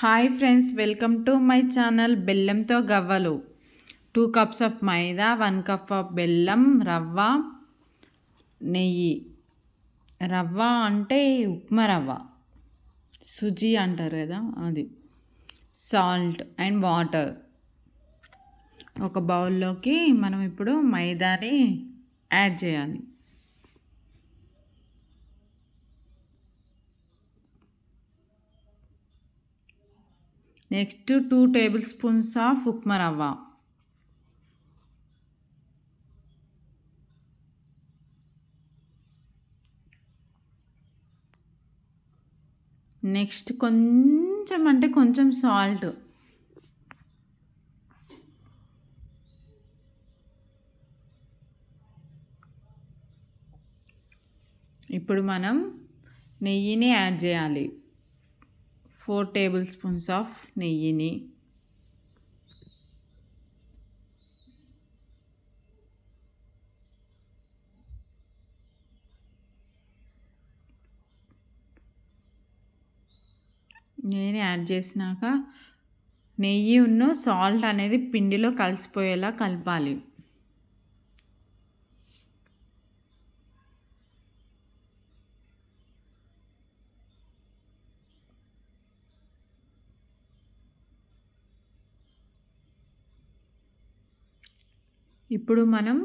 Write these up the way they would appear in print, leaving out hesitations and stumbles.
Hi friends, welcome to my channel. బెల్లంతో గవ్వలు. 2 cups of maida, 1 cup of బెల్లం, రవ్వ, నెయ్యి. రవ్వ అంటే ఉప్మా రవ్వ, సుజీ అంటారు కదా అది. Salt and water. ఒక బౌల్లోకి మనం ఇప్పుడు మైదాని యాడ్ చేయాలి. Next 2 table spoons of upma రవ్వ. నెక్స్ట్ కొంచెం అంటే కొంచెం సాల్ట్. ఇప్పుడు మనం నెయ్యిని యాడ్ చేయాలి. 4 టేబుల్ స్పూన్స్ ఆఫ్ నెయ్యిని. నేను యాడ్ చేసినాక నెయ్యి ఉన్న సాల్ట్ అనేది పిండిలో కలిసిపోయేలా కలపాలి. ఇప్పుడు మనం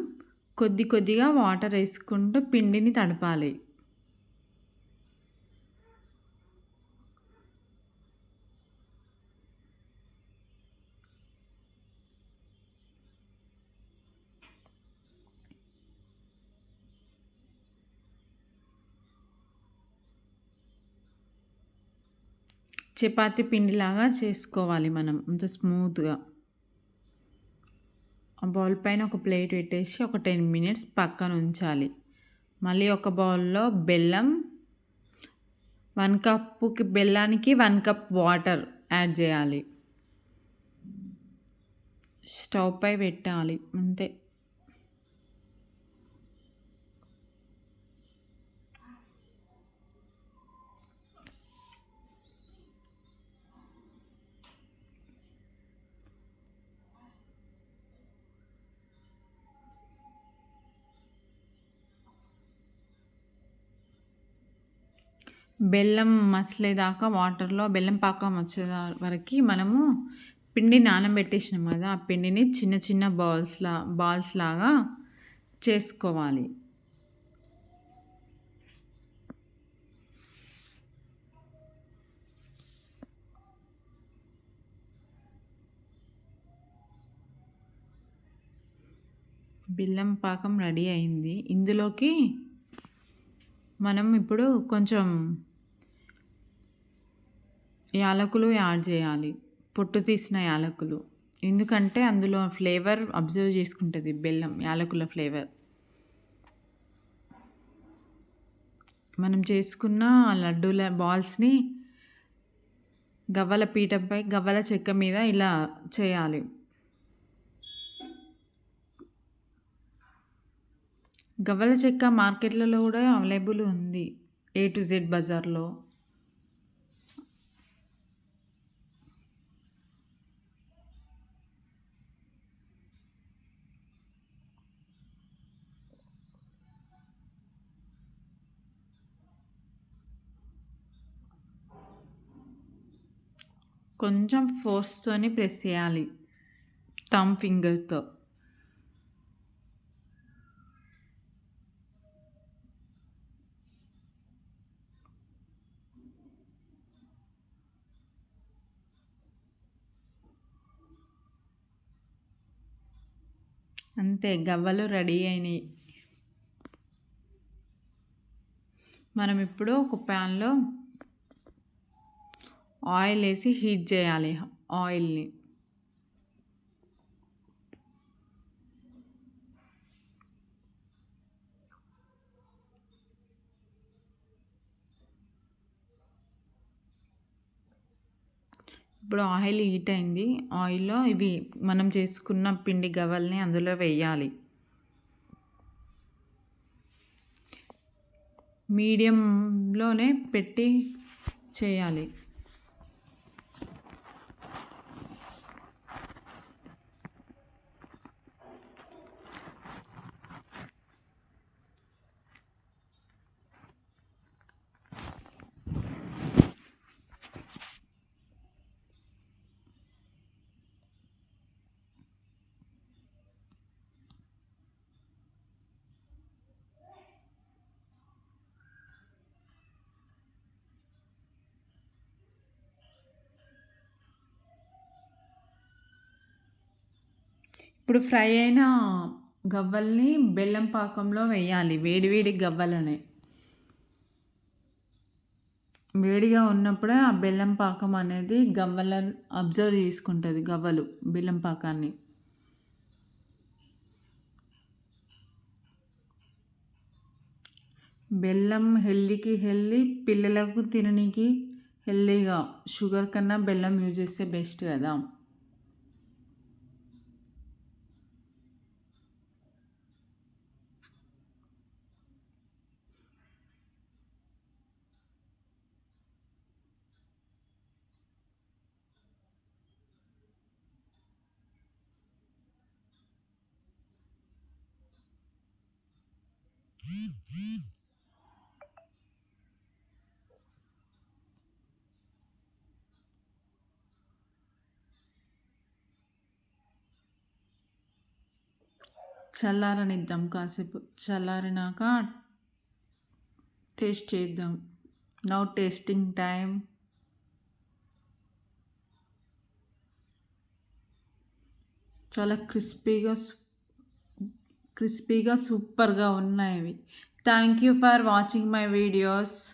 కొద్ది కొద్దిగా వాటర్ వేసుకుంటూ పిండిని తడపాలి. చపాతీ పిండిలాగా చేసుకోవాలి మనం అంత స్మూత్గా. ఆ బౌల్ పైన ఒక ప్లేట్ పెట్టేసి ఒక 10 మినిట్స్ పక్కన ఉంచాలి. మళ్ళీ ఒక బౌల్లో బెల్లం, 1 కప్పుకి బెల్లానికి 1 కప్ వాటర్ యాడ్ చేయాలి. స్టవ్ పై పెట్టాలి అంతే. బెల్లం మసలేదాకా వాటర్లో బెల్లం పాకం వచ్చే వరకు మనము పిండి నానబెట్టేసినాం కదా, ఆ పిండిని చిన్న చిన్న బాల్స్ లాగా చేసుకోవాలి. బెల్లం పాకం రెడీ అయింది. ఇందులోకి మనం ఇప్పుడు కొంచెం యాలకులు యాడ్ చేయాలి, పొట్టు తీసిన యాలకులు. ఎందుకంటే అందులో ఫ్లేవర్ అబ్జర్వ్ చేసుకుంటుంది బెల్లం, యాలకుల ఫ్లేవర్. మనం చేసుకున్న లడ్డూల బాల్స్ని గవ్వల పీఠంపై గవ్వల చెక్క మీద ఇలా చేయాలి. గవ్వల చెక్క మార్కెట్లలో కూడా అవైలబుల్ ఉంది, A to Z బజార్లో. కొంచెం ఫోర్స్తోని ప్రెస్ చేయాలి థంబ్ ఫింగర్తో. అంతే, గవ్వలు రెడీ అయినాయి. మనం ఇప్పుడు ఒక ప్యాన్లో ఆయిల్ వేసి హీట్ చేయాలి. ఆయిల్ని ఇప్పుడు ఆయిల్ హీట్ అయింది. ఆయిల్లో ఇవి మనం చేసుకున్న పిండి గవ్వల్ని అందులో వేయాలి. మీడియంలోనే పెట్టి చేయాలి. ఇప్పుడు ఫ్రై అయిన గవ్వల్ని బెల్లం పాకంలో వేయాలి. వేడి వేడి గవ్వలనే. వేడిగా ఉన్నప్పుడే ఆ బెల్లం పాకం అనేది గవ్వలను అబ్జర్వ్ చేసుకుంటుంది. గవ్వలు బెల్లం పాకాన్ని. బెల్లం హెల్తీకి హెల్తీ, పిల్లలకు తిననీకి హెల్తీగా. షుగర్ కన్నా బెల్లం యూజ్ చేస్తే బెస్ట్ కదా. చల్లారనిద్దాం కాసేపు. చల్లారినాక టేస్ట్ చేద్దాం. Now tasting time. చాలా క్రిస్పీగా సూపర్గా ఉన్నాయి ఇవి. Thank you for watching my videos.